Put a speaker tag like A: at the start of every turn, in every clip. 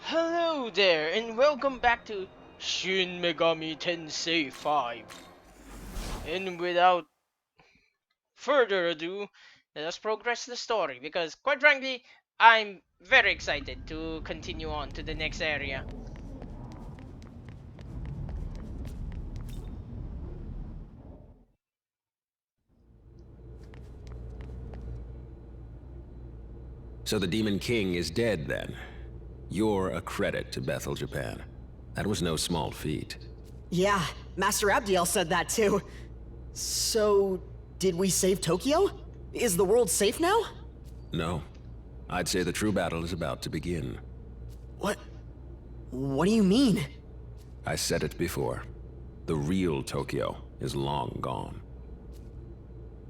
A: Hello there, and welcome back to Shin Megami Tensei 5. And without further ado, let us progress the story because, quite frankly, I'm very excited to continue on to the next area.
B: So the Demon King is dead then. You're a credit to Bethel, Japan. That was no small feat.
C: Yeah, Master Abdiel said that too. So, did we save Tokyo? Is the world safe now?
B: No. I'd say the true battle is about to begin.
C: What? What do you mean?
B: I said it before. The real Tokyo is long gone.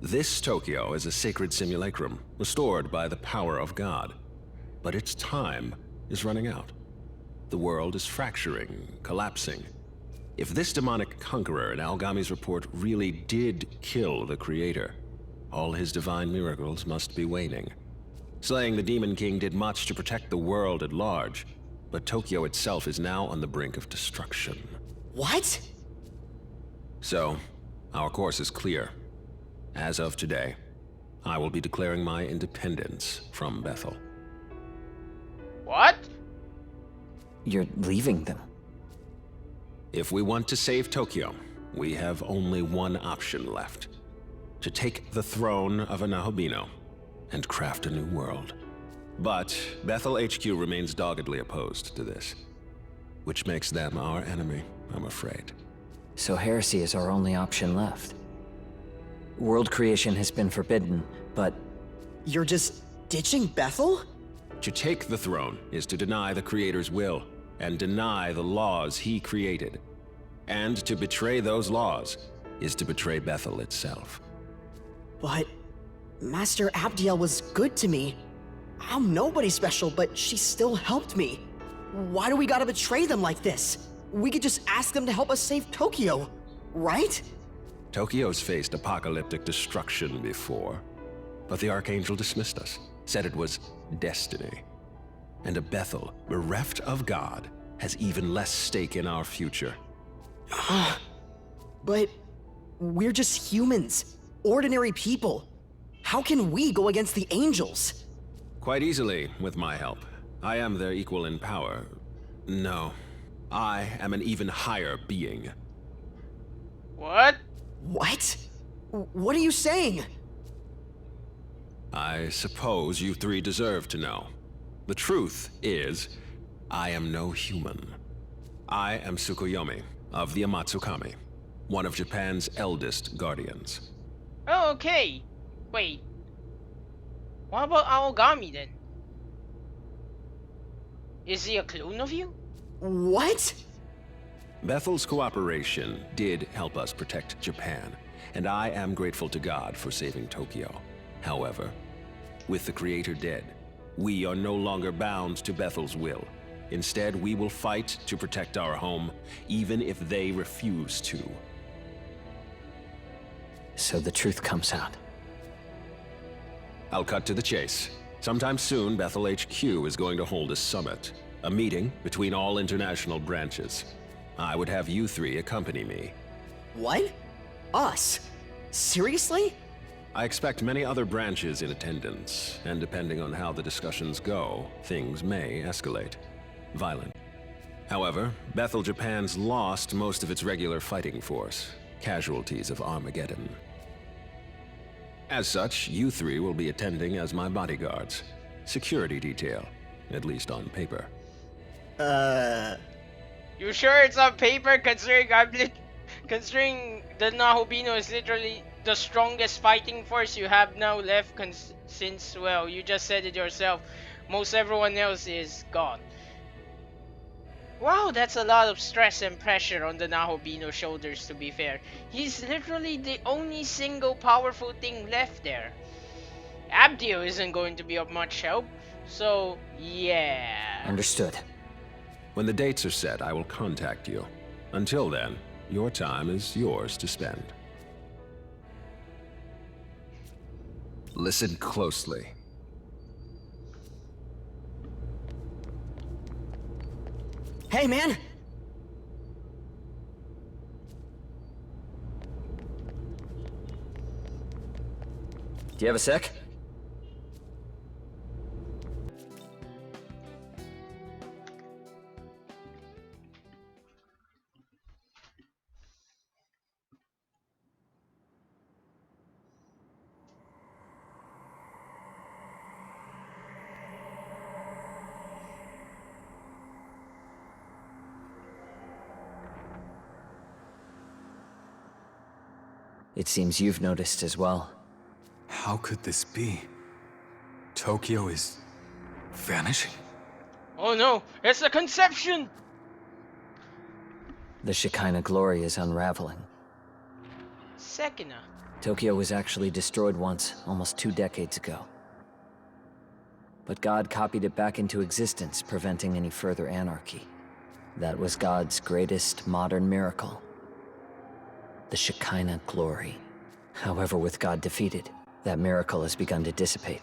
B: This Tokyo is a sacred simulacrum, restored by the power of God. But its time is running out. The world is fracturing, collapsing. If this demonic conqueror in Algami's report really did kill the Creator, all his divine miracles must be waning. Slaying the Demon King did much to protect the world at large, but Tokyo itself is now on the brink of destruction.
C: What?
B: So, our course is clear. As of today, I will be declaring my independence from Bethel.
A: What?
D: You're leaving them?
B: If we want to save Tokyo, we have only one option left. To take the throne of Anahobino and craft a new world. But Bethel HQ remains doggedly opposed to this, which makes them our enemy, I'm afraid.
D: So heresy is our only option left. World creation has been forbidden, but
C: You're just ditching Bethel?
B: To take the throne is to deny the Creator's will, and deny the laws he created. And to betray those laws is to betray Bethel itself.
C: But Master Abdiel was good to me. I'm nobody special, but she still helped me. Why do we gotta betray them like this? We could just ask them to help us save Tokyo, right?
B: Tokyo's faced apocalyptic destruction before, but the Archangel dismissed us, said it was destiny. And a Bethel, bereft of God, has even less stake in our future.
C: But we're just humans, ordinary people. How can we go against the angels?
B: Quite easily, with my help. I am their equal in power. No, I am an even higher being.
A: What?
C: What? What are you saying?
B: I suppose you three deserve to know. The truth is, I am no human. I am Tsukuyomi of the Amatsukami, one of Japan's eldest guardians.
A: Oh, okay. Wait. What about Aogami then? Is he a clone of you?
C: What?
B: Bethel's cooperation did help us protect Japan, and I am grateful to God for saving Tokyo. However, with the Creator dead, we are no longer bound to Bethel's will. Instead, we will fight to protect our home, even if they refuse to.
D: so the truth comes out.
B: I'll cut to the chase. Sometime soon, Bethel HQ is going to hold a summit, a meeting between all international branches. I would have you three accompany me.
C: What? Us? Seriously?
B: I expect many other branches in attendance, and depending on how the discussions go, things may escalate. Violent. However, Bethel Japan's lost most of its regular fighting force, casualties of Armageddon. As such, you three will be attending as my bodyguards. Security detail, at least on paper.
A: You sure it's on paper considering the Nahobino is literally the strongest fighting force you have now left since, well, you just said it yourself, most everyone else is gone. Wow, that's a lot of stress and pressure on the Nahobino's shoulders, to be fair. He's literally the only single powerful thing left there. Abdiel isn't going to be of much help, so yeah.
D: Understood.
B: When the dates are set, I will contact you. Until then, your time is yours to spend. Listen closely.
C: Hey, man!
D: Do you have a sec? It seems you've noticed as well.
E: How could this be? Tokyo is vanishing?
A: Oh no, it's the conception!
D: The Shekinah glory is unraveling.
A: Sekina.
D: Tokyo was actually destroyed once, almost 2 decades ago. But God copied it back into existence, preventing any further anarchy. That was God's greatest modern miracle. The Shekinah glory. However, with God defeated, that miracle has begun to dissipate.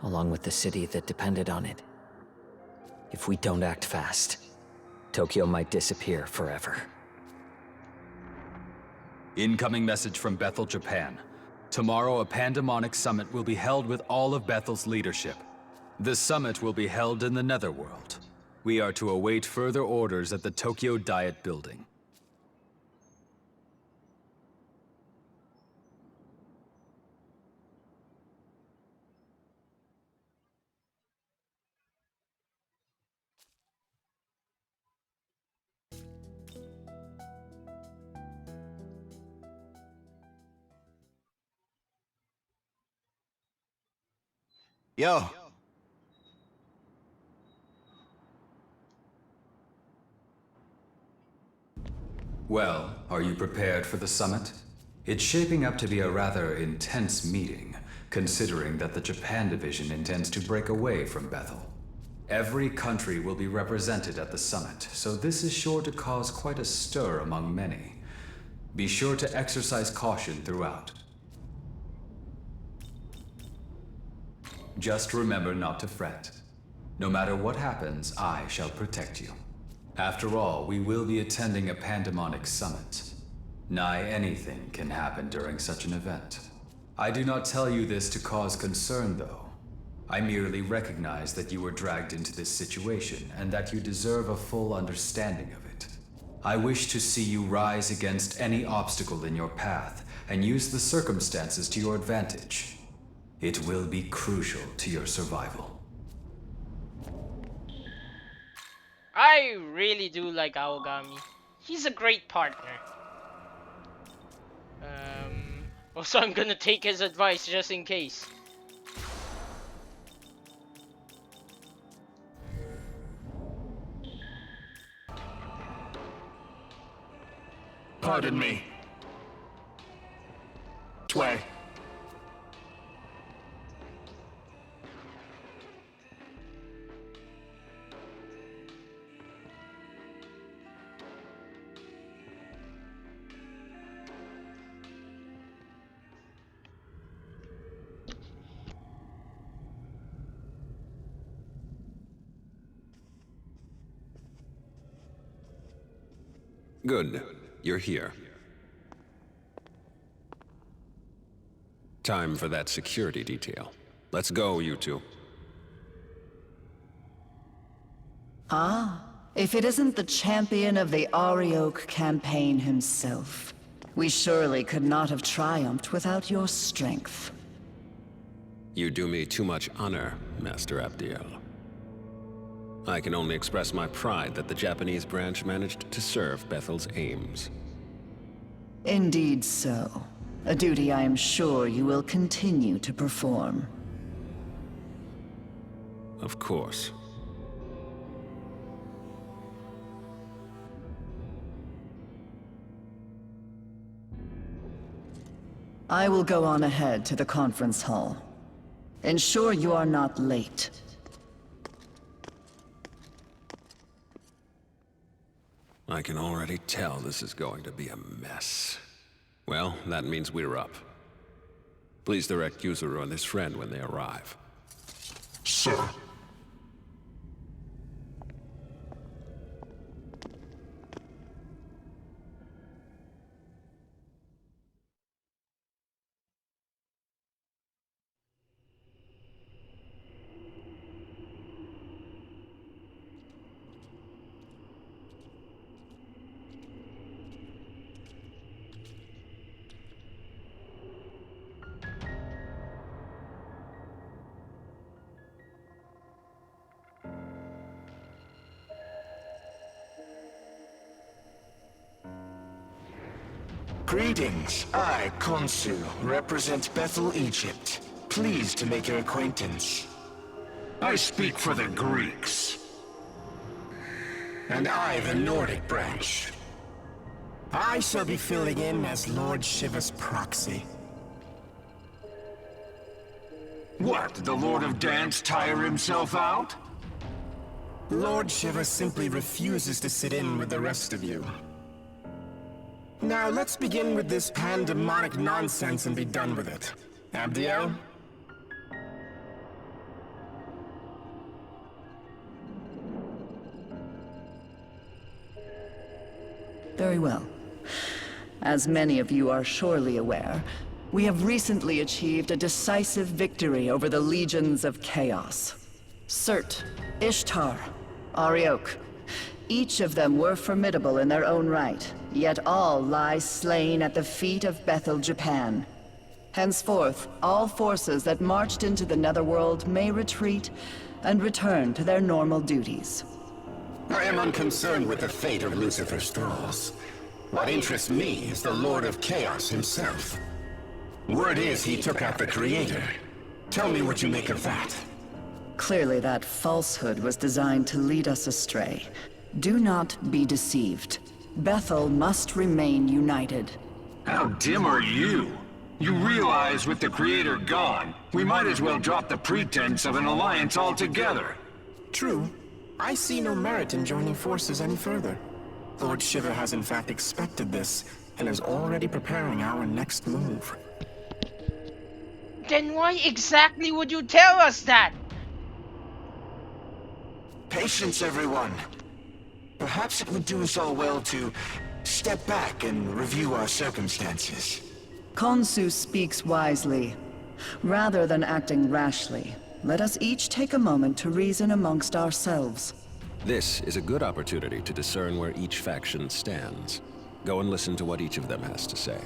D: Along with the city that depended on it. If we don't act fast, Tokyo might disappear forever.
E: Incoming message from Bethel, Japan. Tomorrow, a pandemonic summit will be held with all of Bethel's leadership. The summit will be held in the Netherworld. We are to await further orders at the Tokyo Diet Building.
F: Yo.
E: Well, are you prepared for the summit? It's shaping up to be a rather intense meeting, considering that the Japan division intends to break away from Bethel. Every country will be represented at the summit, so this is sure to cause quite a stir among many. Be sure to exercise caution throughout. Just remember not to fret. No matter what happens, I shall protect you. After all, we will be attending a pandemonic summit. Nigh anything can happen during such an event. I do not tell you this to cause concern, though. I merely recognize that you were dragged into this situation, and that you deserve a full understanding of it. I wish to see you rise against any obstacle in your path, and use the circumstances to your advantage. It will be crucial to your survival.
A: I really do like Aogami. He's a great partner. Also, I'm gonna take his advice just in case.
F: Pardon me. Tway.
B: Good. You're here. Time for that security detail. Let's go, you two.
G: Ah, if it isn't the champion of the Arioke campaign himself. We surely could not have triumphed without your strength.
B: You do me too much honor, Master Abdiel. I can only express my pride that the Japanese branch managed to serve Bethel's aims.
G: Indeed so. A duty I am sure you will continue to perform.
B: Of course.
G: I will go on ahead to the conference hall. Ensure you are not late.
B: I can already tell this is going to be a mess. Well, that means we're up. Please direct Yuzuru and his friend when they arrive.
F: Sir. Greetings. I, Khonsu, represent Bethel, Egypt. Pleased to make your acquaintance.
H: I speak for the Greeks.
F: And I, the Nordic branch. I shall be filling in as Lord Shiva's proxy.
H: What, did the Lord of Dance tire himself out?
F: Lord Shiva simply refuses to sit in with the rest of you. Now let's begin with this pandemonic nonsense and be done with it. Abdiel?
G: Very well. As many of you are surely aware, we have recently achieved a decisive victory over the legions of chaos. Surt, Ishtar, Ariok. Each of them were formidable in their own right, yet all lie slain at the feet of Bethel, Japan. Henceforth, all forces that marched into the Netherworld may retreat and return to their normal duties.
F: I am unconcerned with the fate of Lucifer's thralls. What interests me is the Lord of Chaos himself. Word is he took out the Creator. Tell me what you make of that.
G: Clearly that falsehood was designed to lead us astray. Do not be deceived. Bethel must remain united.
H: How dim are you? You realize with the Creator gone, we might as well drop the pretense of an alliance altogether.
F: True. I see no merit in joining forces any further. Lord Shiva has in fact expected this, and is already preparing our next move.
A: Then why exactly would you tell us that?
F: Patience, everyone. Perhaps it would do us all well to step back and review our circumstances.
G: Khonsu speaks wisely. Rather than acting rashly, let us each take a moment to reason amongst ourselves.
B: This is a good opportunity to discern where each faction stands. Go and listen to what each of them has to say.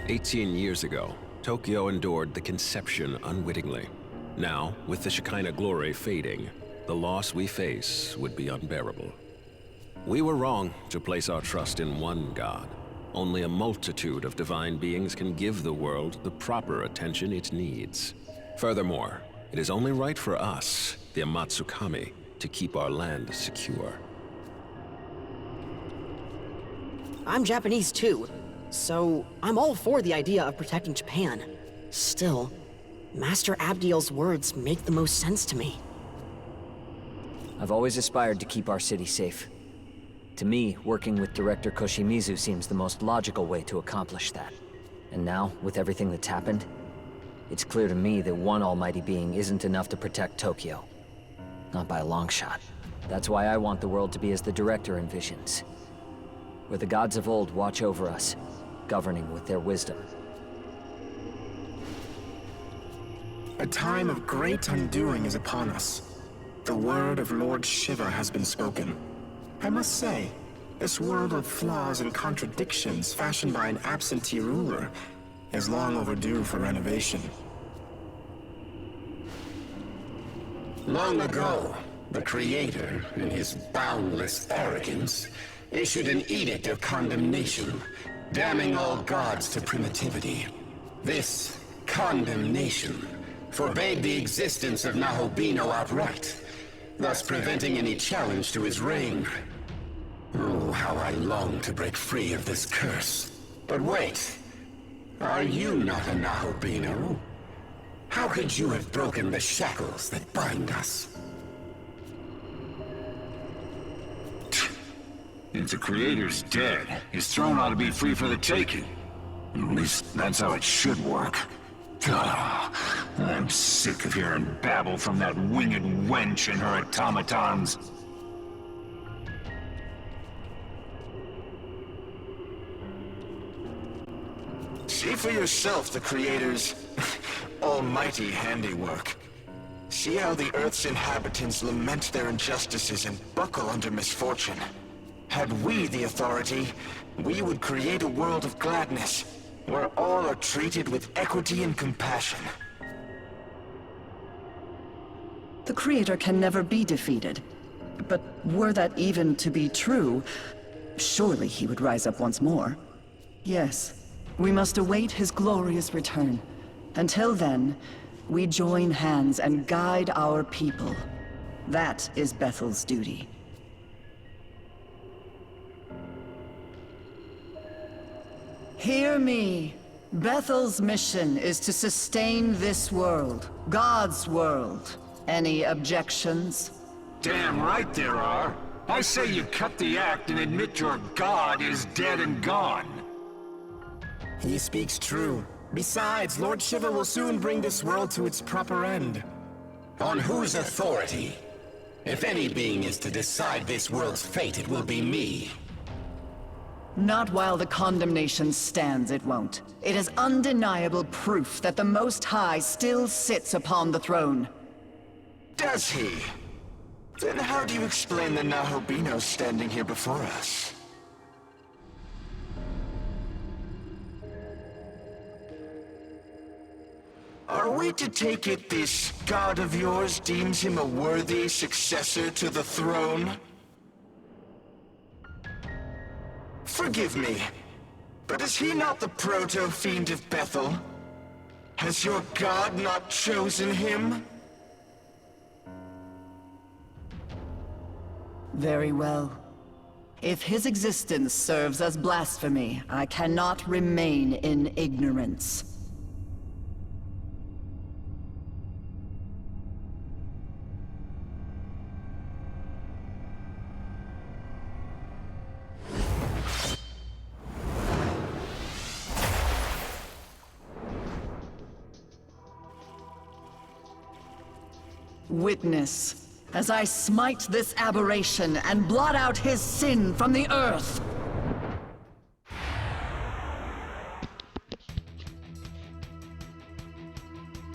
B: "18 years ago, Tokyo endured the conception unwittingly. Now, with the Shekinah glory fading, the loss we face would be unbearable. We were wrong to place our trust in one God. Only a multitude of divine beings can give the world the proper attention it needs. Furthermore, it is only right for us, the Amatsukami, to keep our land secure."
C: I'm Japanese too, so I'm all for the idea of protecting Japan. Still, Master Abdiel's words make the most sense to me.
D: I've always aspired to keep our city safe. To me, working with Director Koshimizu seems the most logical way to accomplish that. And now, with everything that's happened, it's clear to me that one almighty being isn't enough to protect Tokyo. Not by a long shot. That's why I want the world to be as the Director envisions. Where the gods of old watch over us, governing with their wisdom.
F: A time of great undoing is upon us. The word of Lord Shiva has been spoken. I must say, this world of flaws and contradictions fashioned by an absentee ruler is long overdue for renovation. Long ago, the Creator, in his boundless arrogance, issued an edict of condemnation, damning all gods to primitivity. This condemnation forbade the existence of Nahobino outright, thus preventing any challenge to his reign. Oh, how I long to break free of this curse. But wait, are you not a Nahobino? How could you have broken the shackles that bind us?
H: If the Creator's dead, his throne ought to be free for the taking. At least that's how it should work. Ugh, I'm sick of hearing babble from that winged wench and her automatons.
F: See for yourself the Creator's almighty handiwork. See how the Earth's inhabitants lament their injustices and buckle under misfortune. Had we the authority, we would create a world of gladness, where all are treated with equity and compassion.
G: The Creator can never be defeated. But were that even to be true, surely he would rise up once more. Yes, we must await his glorious return. Until then, we join hands and guide our people. That is Bethel's duty. Hear me. Bethel's mission is to sustain this world, God's world. Any objections?
H: Damn right there are. I say you cut the act and admit your god is dead and gone.
F: He speaks true. Besides, Lord Shiva will soon bring this world to its proper end. On whose authority? If any being is to decide this world's fate, it will be me.
G: Not while the condemnation stands, it won't. It is undeniable proof that the Most High still sits upon the throne.
F: Does he? Then how do you explain the Nahobino standing here before us? Are we to take it this god of yours deems him a worthy successor to the throne? Forgive me, but is he not the proto-fiend of Bethel? Has your god not chosen him?
G: Very well. If his existence serves as blasphemy, I cannot remain in ignorance. Witness, as I smite this aberration and blot out his sin from the earth.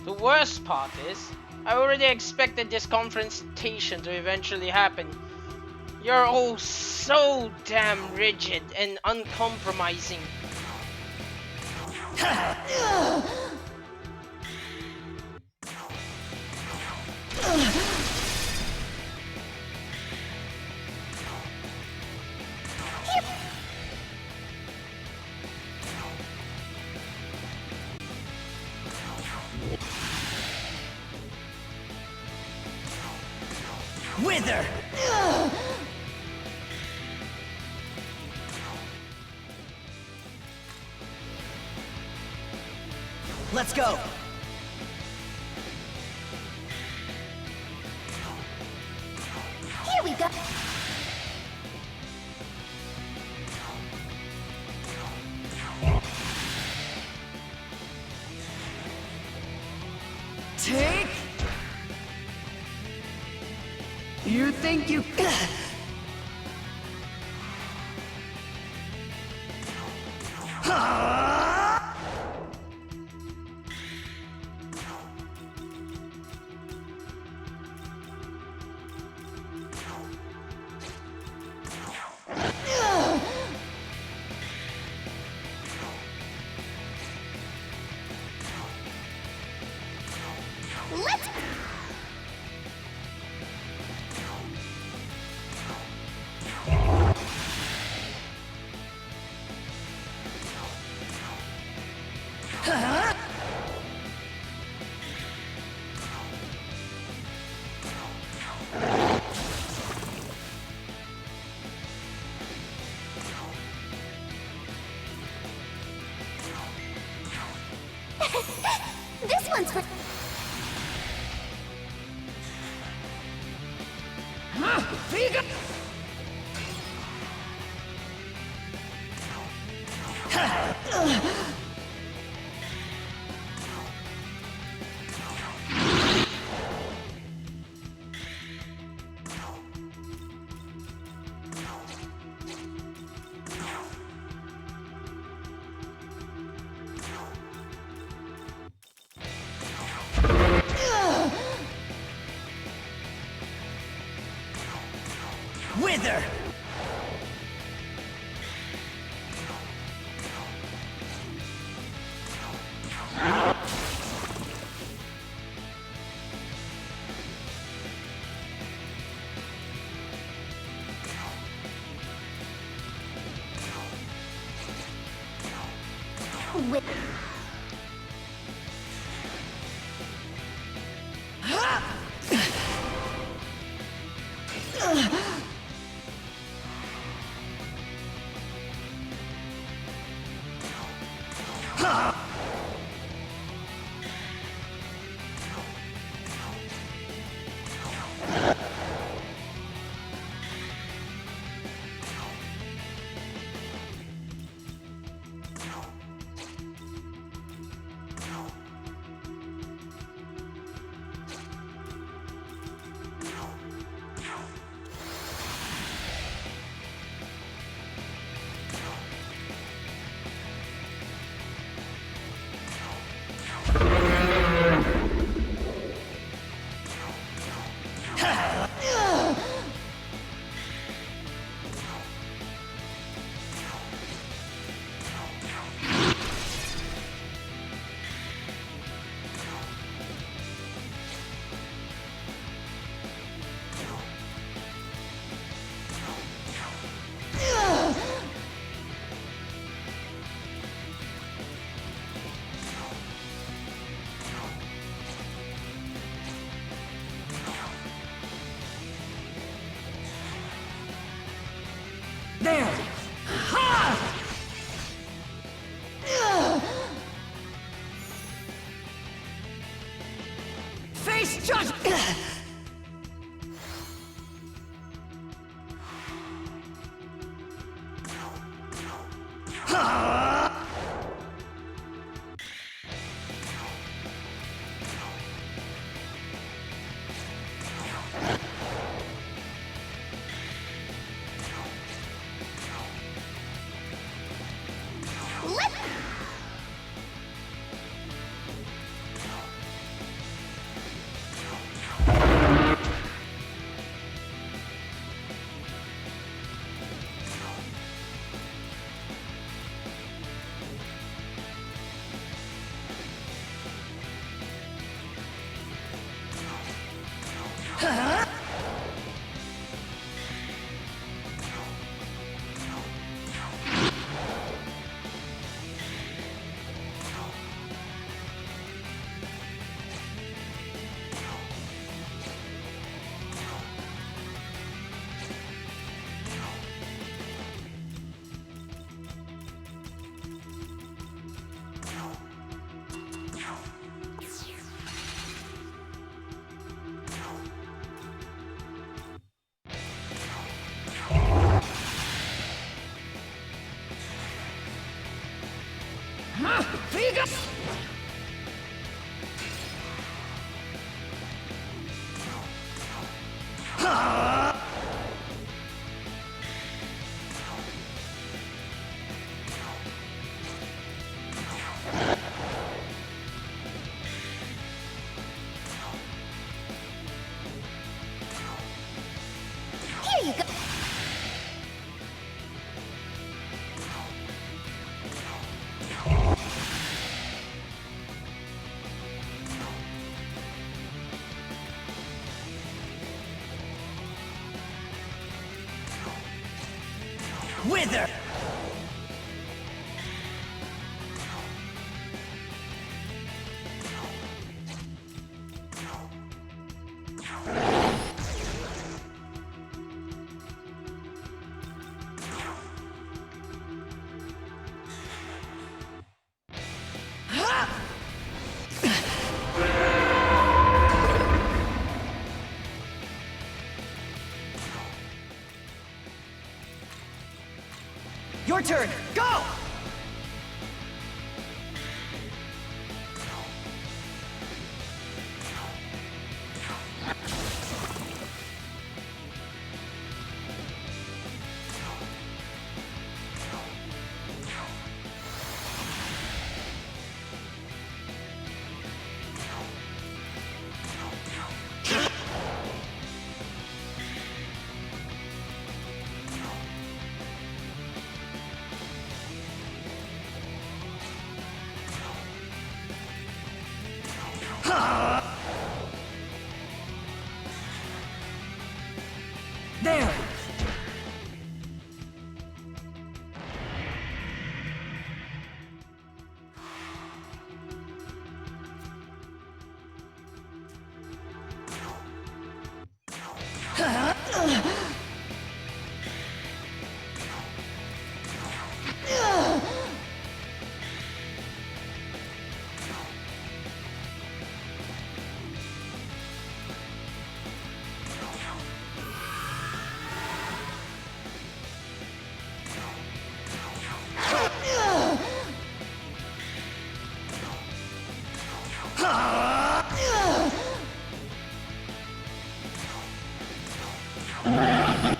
A: The worst part is, I already expected this confrontation to eventually happen. You're all so damn rigid and uncompromising.
C: Wither! Let's go!
I: Here we go.
G: Take? You think you...
I: Let's... This one's for... with...
G: There! Ha! Face judge!
I: Here you go.
C: Wither! Your turn! Go!
G: I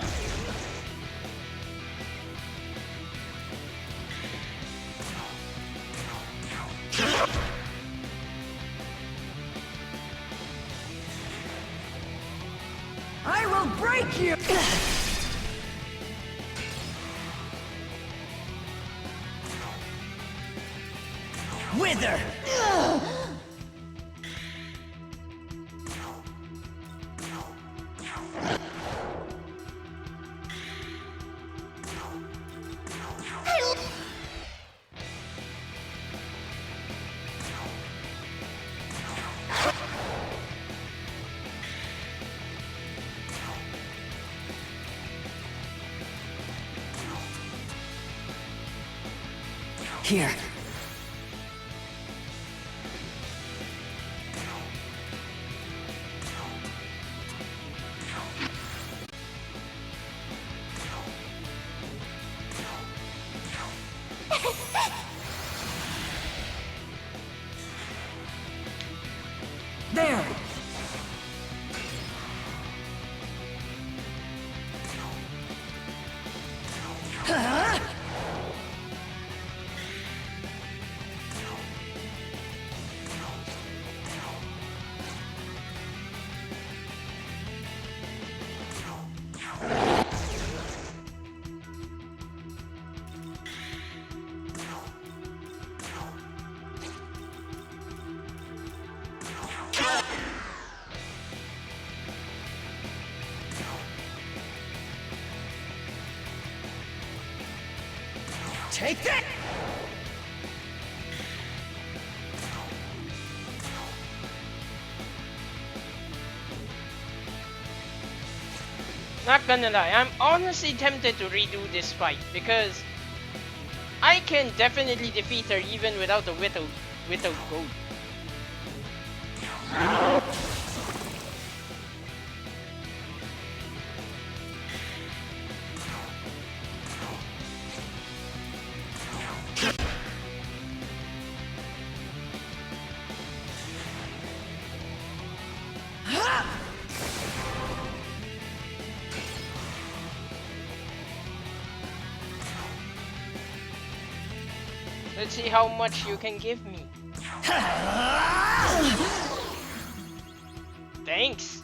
G: will break you!
C: Wither! Here.
G: There!
C: Take that!
A: Not gonna lie, I'm honestly tempted to redo this fight because I can definitely defeat her even without the Whittle Gold. Let's see how much you can give me. Thanks.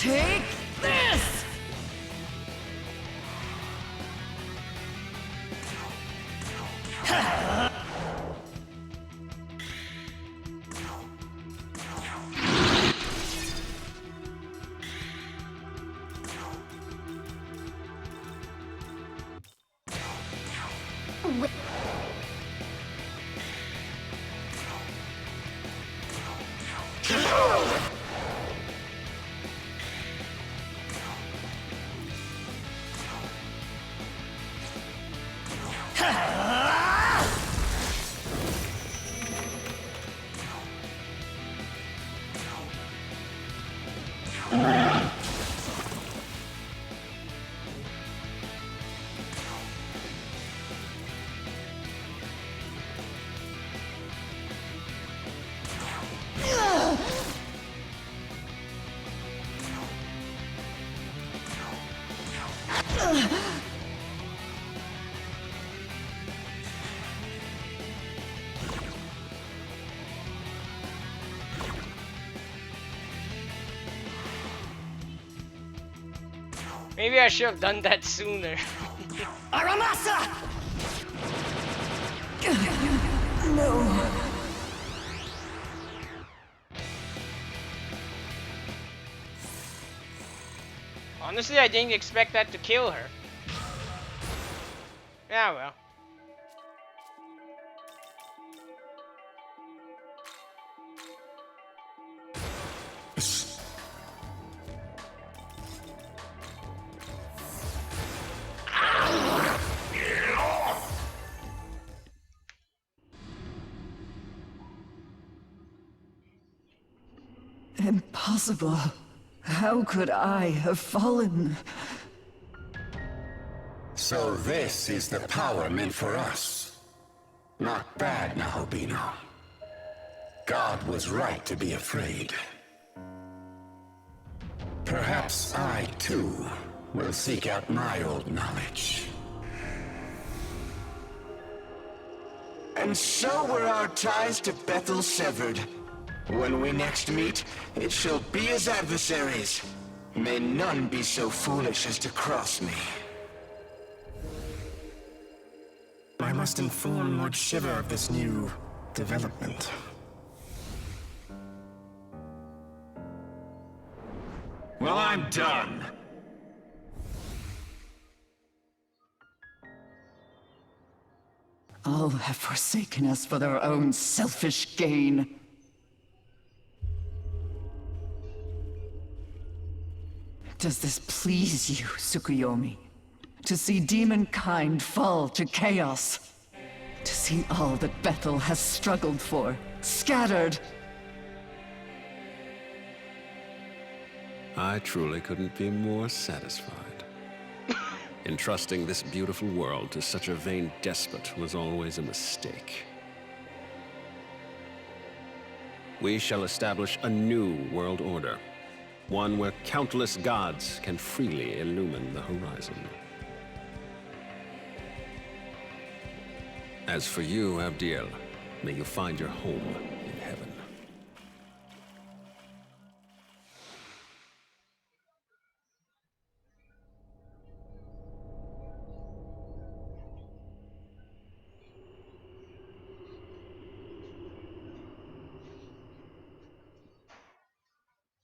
G: Take this! Maybe I should have done that sooner.
C: Aramasa!
G: No.
A: Honestly, I didn't expect that to kill her. Yeah, well.
G: Impossible. How could I have fallen?
F: So this is the power meant for us. Not bad, Nahobino. God was right to be afraid. Perhaps I, too, will seek out my old knowledge.
J: And so were our ties to Bethel severed. When we next meet, it shall be as adversaries. May none be so foolish as to cross me.
F: I must inform Lord Shiva of this new development.
H: Well, I'm done.
G: All have forsaken us for their own selfish gain. Does this please you, Tsukuyomi? To see demonkind fall to chaos? To see all that Bethel has struggled for, scattered?
B: I truly couldn't be more satisfied. Entrusting this beautiful world to such a vain despot was always a mistake. We shall establish a new world order. One where countless gods can freely illumine the horizon. As for you, Abdiel, may you find your home in heaven.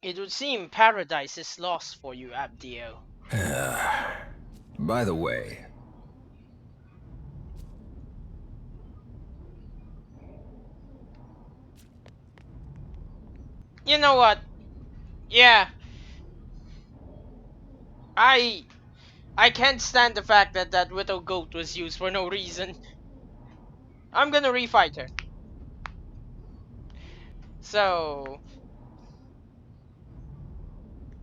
A: It would seem paradise is lost for you, Abdiel.
B: By the way,
A: You know what? Yeah, I can't stand the fact that that widow goat was used for no reason. I'm gonna refight her. So,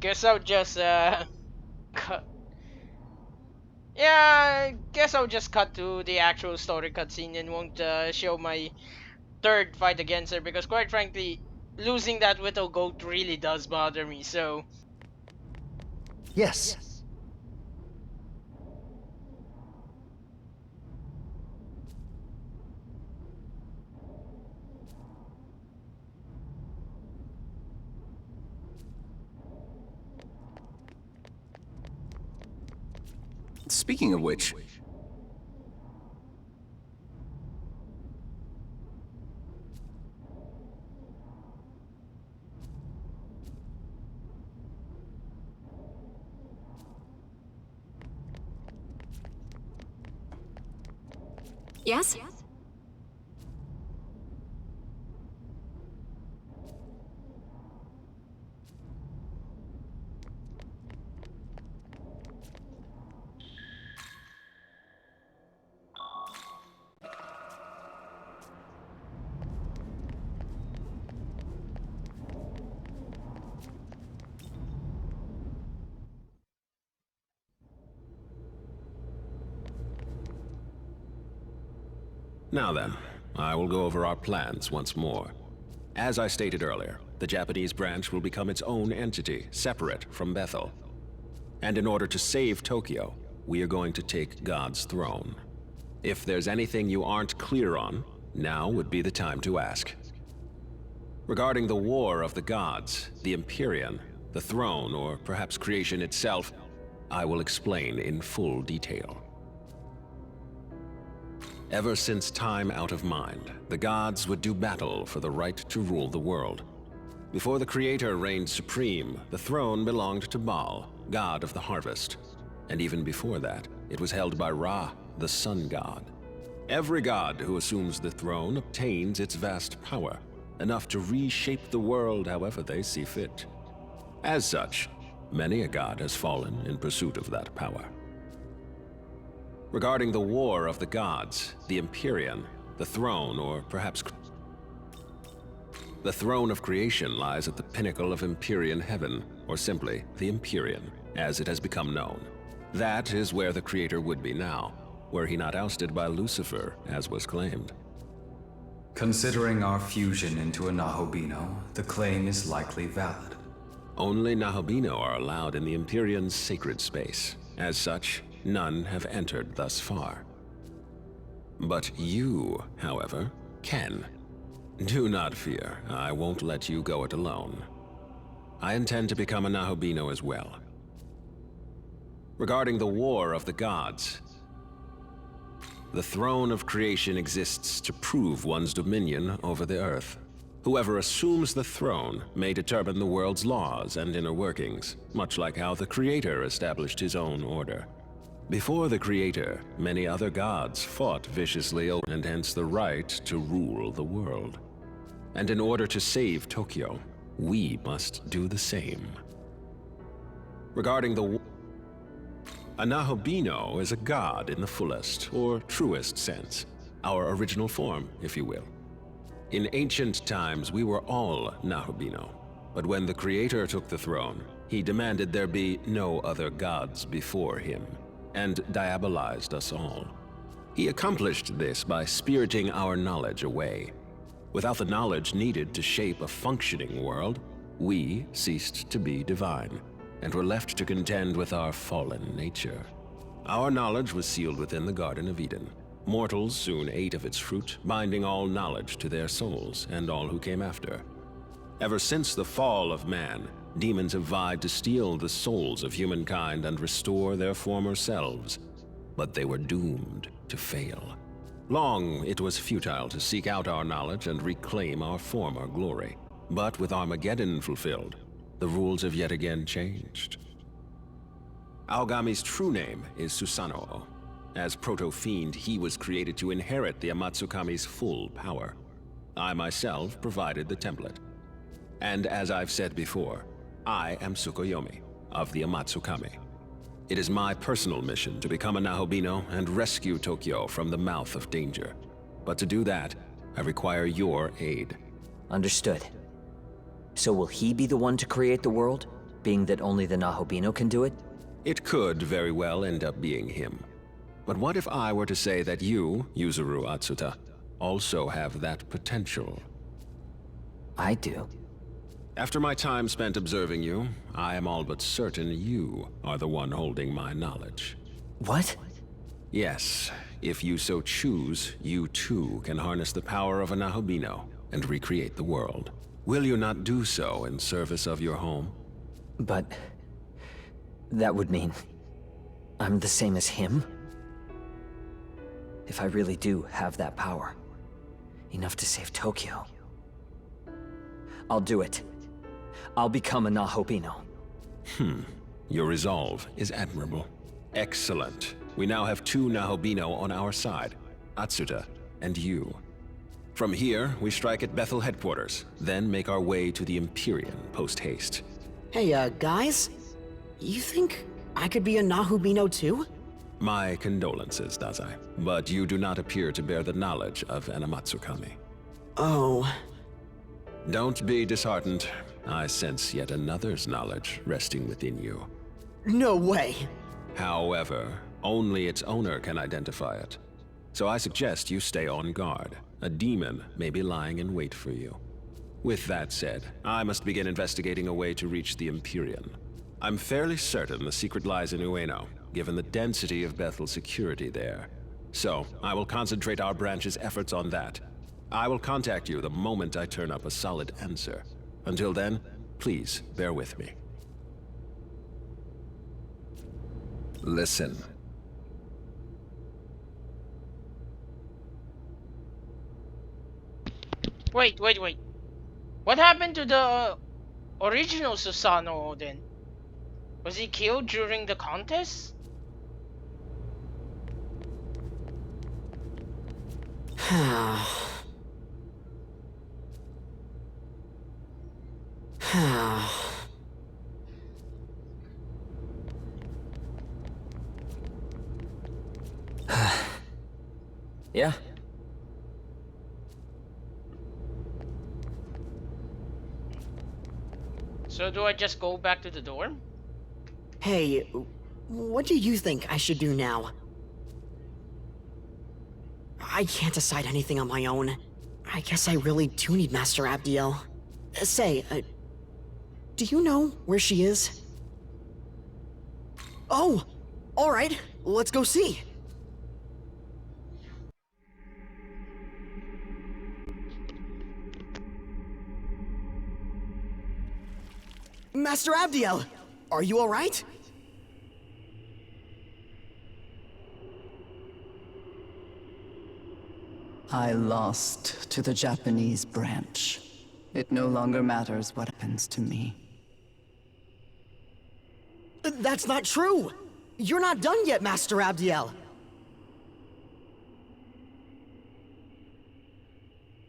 A: guess I'll just cut. Yeah, guess I'll just cut to the actual story cutscene and won't show my third fight against her because, quite frankly, losing that widow goat really does bother me. So,
C: Yes.
K: Speaking of which...
I: Yes?
B: now then, I will go over our plans once more. As I stated earlier, the Japanese branch will become its own entity, separate from Bethel. And in order to save Tokyo, we are going to take God's throne. If there's anything you aren't clear on, now would be the time to ask. Regarding the War of the Gods, the Empyrean, the throne, or perhaps creation itself, I will explain in full detail. Ever since time out of mind, the gods would do battle for the right to rule the world. Before the Creator reigned supreme, the throne belonged to Baal, god of the harvest. And even before that, it was held by Ra, the sun god. Every god who assumes the throne obtains its vast power, enough to reshape the world however they see fit. As such, many a god has fallen in pursuit of that power. Regarding the war of the gods, the Empyrean, the throne, or perhaps the throne of creation lies at the pinnacle of Empyrean heaven, or simply the Empyrean, as it has become known. That is where the Creator would be now, were he not ousted by Lucifer, as was claimed.
E: Considering our fusion into a Nahobino, the claim is likely valid.
B: Only Nahobino are allowed in the Empyrean's sacred space. As such, none have entered thus far. But you, however, can. Do not fear, I won't let you go it alone. I intend to become a Nahobino as well. Regarding the war of the gods, the throne of creation exists to prove one's dominion over the earth. Whoever assumes the throne may determine the world's laws and inner workings, much like how the Creator established his own order. Before the Creator, many other gods fought viciously and hence the right to rule the world. And in order to save Tokyo, we must do the same. Regarding the a Nahobino is a god in the fullest, or truest sense. Our original form, if you will. In ancient times, we were all Nahobino. But when the Creator took the throne, he demanded there be no other gods before him, and diabolized us all. He accomplished this by spiriting our knowledge away. Without the knowledge needed to shape a functioning world, we ceased to be divine, and were left to contend with our fallen nature. Our knowledge was sealed within the Garden of Eden. Mortals soon ate of its fruit, binding all knowledge to their souls and all who came after. Ever since the fall of man, demons have vied to steal the souls of humankind and restore their former selves. But they were doomed to fail. Long it was futile to seek out our knowledge and reclaim our former glory. But with Armageddon fulfilled, the rules have yet again changed. Aogami's true name is Susanoo. As Proto-Fiend, he was created to inherit the Amatsukami's full power. I myself provided the template. And as I've said before, I am Tsukuyomi of the Amatsukami. It is my personal mission to become a Nahobino and rescue Tokyo from the mouth of danger. But to do that, I require your aid.
D: Understood. So will he be the one to create the world, being that only the Nahobino can do it?
B: It could very well end up being him. But what if I were to say that you, Yuzuru Atsuta, also have that potential?
D: I do.
B: After my time spent observing you, I am all but certain you are the one holding my knowledge.
D: What?
B: Yes, if you so choose, you too can harness the power of a Nahobino and recreate the world. Will you not do so in service of your home?
D: But that would mean I'm the same as him? If I really do have that power, enough to save Tokyo, I'll do it. I'll become a Nahobino.
B: Your resolve is admirable. Excellent. We now have two Nahobino on our side, Atsuta and you. From here, we strike at Bethel headquarters, then make our way to the Empyrean post-haste.
C: Hey, guys? You think I could be a Nahobino too?
B: My condolences, Dazai, but you do not appear to bear the knowledge of an Amatsukami.
C: Oh.
B: Don't be disheartened. I sense yet another's knowledge resting within you.
C: No way.
B: However, only its owner can identify it. So I suggest you stay on guard. A demon may be lying in wait for you. With that said, I must begin investigating a way to reach the Empyrean. I'm fairly certain the secret lies in Ueno, given the density of Bethel's security there. So, I will concentrate our branch's efforts on that. I will contact you the moment I turn up a solid answer. Until then, please bear with me. Listen.
A: Wait. What happened to the original Susanoo then? Was he killed during the contest?
D: Yeah?
A: So do I just go back to the dorm?
C: Hey, what do you think I should do now? I can't decide anything on my own. I guess I really do need Master Abdiel. Say, do you know where she is? Oh! Alright, let's go see. Master Abdiel! Are you alright?
G: I lost to the Japanese branch. It no longer matters what happens to me.
C: That's not true! You're not done yet, Master Abdiel!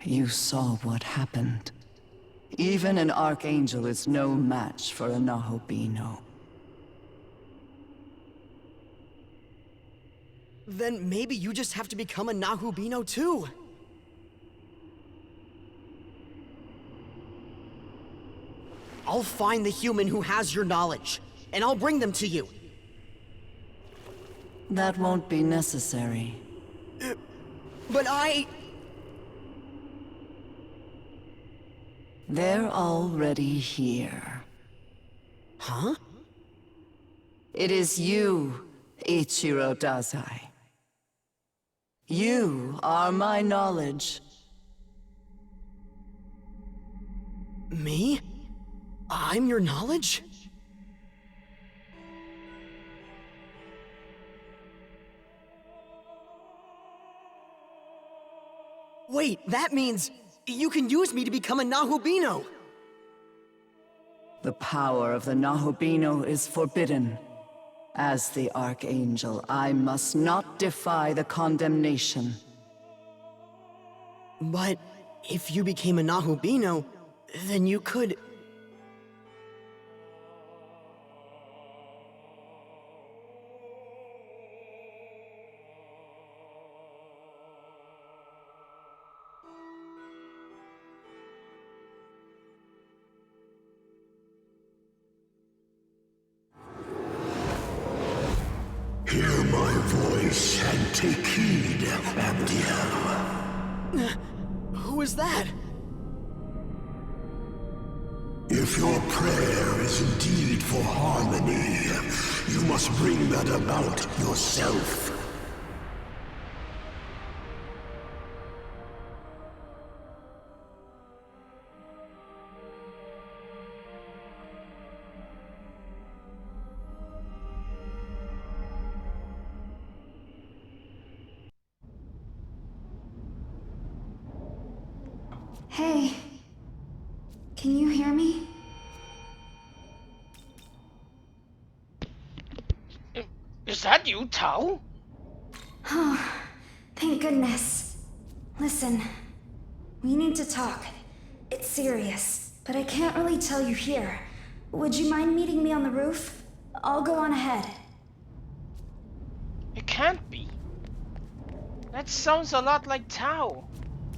G: You saw what happened. Even an Archangel is no match for a Nahobino.
C: Then maybe you just have to become a Nahubino too. I'll find the human who has your knowledge, and I'll bring them to you.
G: That won't be necessary.
C: But
G: They're already here.
C: Huh?
G: It is you, Ichiro Dazai. You are my knowledge.
C: Me? I'm your knowledge? Wait, that means you can use me to become a Nahubino!
G: The power of the Nahobino is forbidden. As the Archangel, I must not defy the condemnation.
C: But if you became a Nahubino, then you could...
F: Hear my voice and take heed, Abdiel.
C: Who is that?
F: If your prayer is indeed for harmony, you must bring that about yourself.
I: Hey. Can you hear me?
A: Is that you, Tao?
I: Oh, thank goodness. Listen, we need to talk. It's serious, but I can't really tell you here. Would you mind meeting me on the roof? I'll go on ahead.
A: It can't be. That sounds a lot like Tao.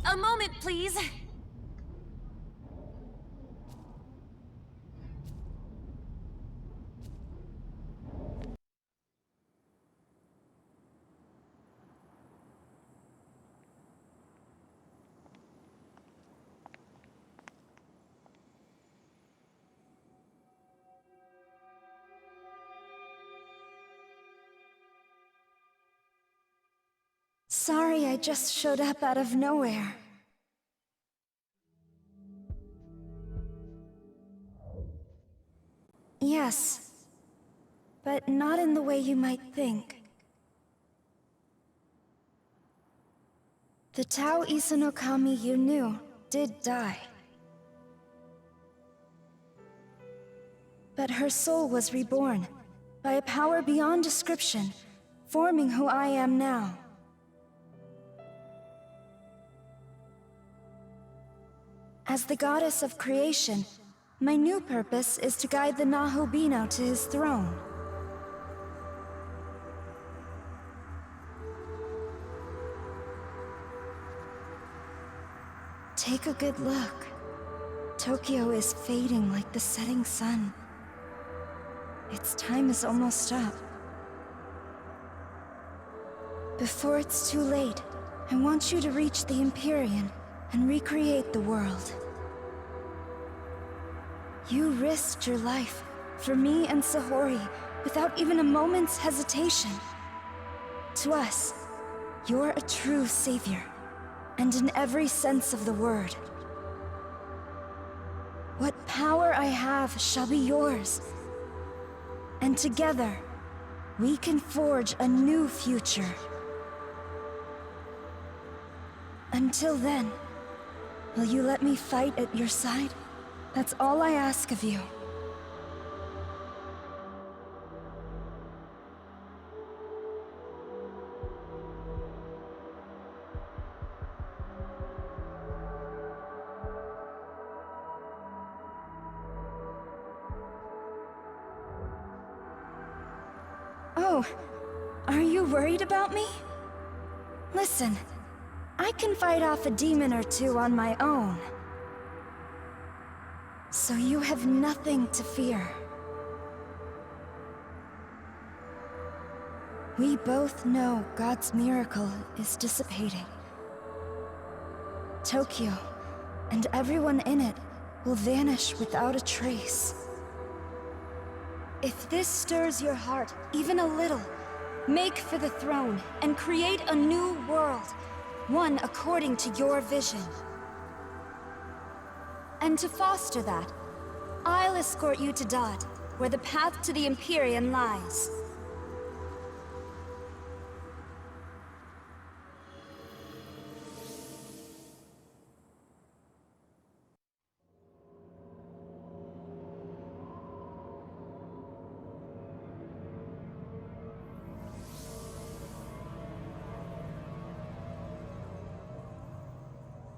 L: A moment, please.
I: Sorry, I just showed up out of nowhere. Yes, but not in the way you might think. The Tao Isanokami you knew did die. But her soul was reborn, by a power beyond description, forming who I am now. As the goddess of creation, my new purpose is to guide the Nahobino to his throne. Take a good look. Tokyo is fading like the setting sun. Its time is almost up. Before it's too late, I want you to reach the Empyrean and recreate the world. You risked your life for me and Sahori without even a moment's hesitation. To us, you're a true savior, and in every sense of the word. What power I have shall be yours. And together, we can forge a new future. Until then, will you let me fight at your side? That's all I ask of you. Oh, are you worried about me? Listen, I can fight off a demon or two on my own. So you have nothing to fear. We both know God's miracle is dissipating. Tokyo, and everyone in it, will vanish without a trace. If this stirs your heart even a little, make for the throne and create a new world, one according to your vision. And to foster that, I'll escort you to Dot, where the path to the Empyrean lies.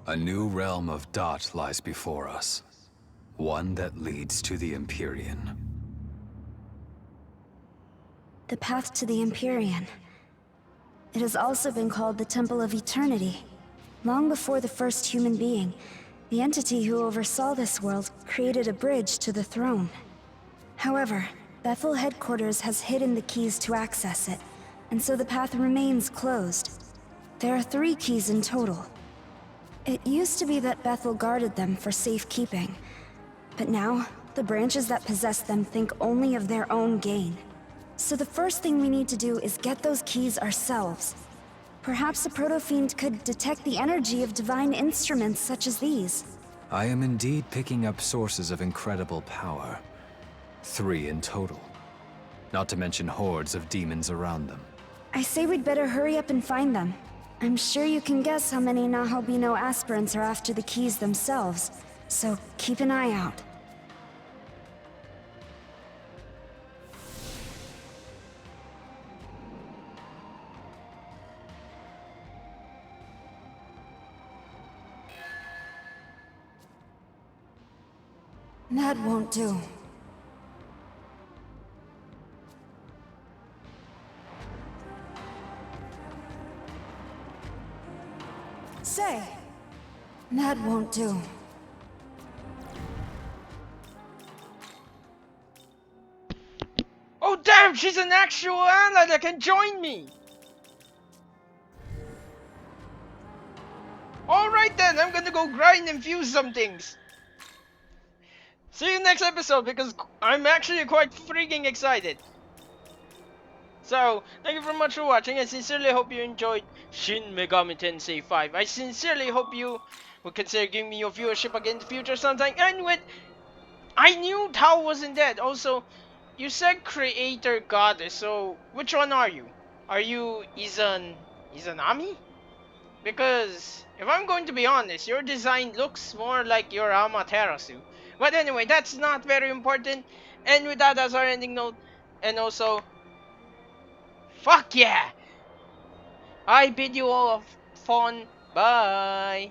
E: A new realm of Dot lies before us. One that leads to the Empyrean.
I: The path to the Empyrean. It has also been called the Temple of Eternity. Long before the first human being, the entity who oversaw this world created a bridge to the throne. However, Bethel headquarters has hidden the keys to access it, and so the path remains closed. There are 3 keys in total. It used to be that Bethel guarded them for safekeeping, but now, the branches that possess them think only of their own gain. So the first thing we need to do is get those keys ourselves. Perhaps a proto-fiend could detect the energy of divine instruments such as these.
E: I am indeed picking up sources of incredible power. 3 in total. Not to mention hordes of demons around them.
I: I say we'd better hurry up and find them. I'm sure you can guess how many Nahobino aspirants are after the keys themselves, so keep an eye out. That won't do. Say, that won't do.
A: Oh damn, she's an actual ally that can join me! Alright then, I'm gonna go grind and fuse some things. See you next episode because I'm actually quite freaking excited. So, thank you very much for watching. I sincerely hope you enjoyed Shin Megami Tensei 5. I sincerely hope you will consider giving me your viewership again in the future sometime. And with... I knew Tao wasn't dead. Also, you said creator goddess, so which one are you? Are you Izanami? Because, if I'm going to be honest, your design looks more like your Amaterasu. But anyway, that's not very important. And with that as our ending note, and also, fuck yeah! I bid you all fun. Bye.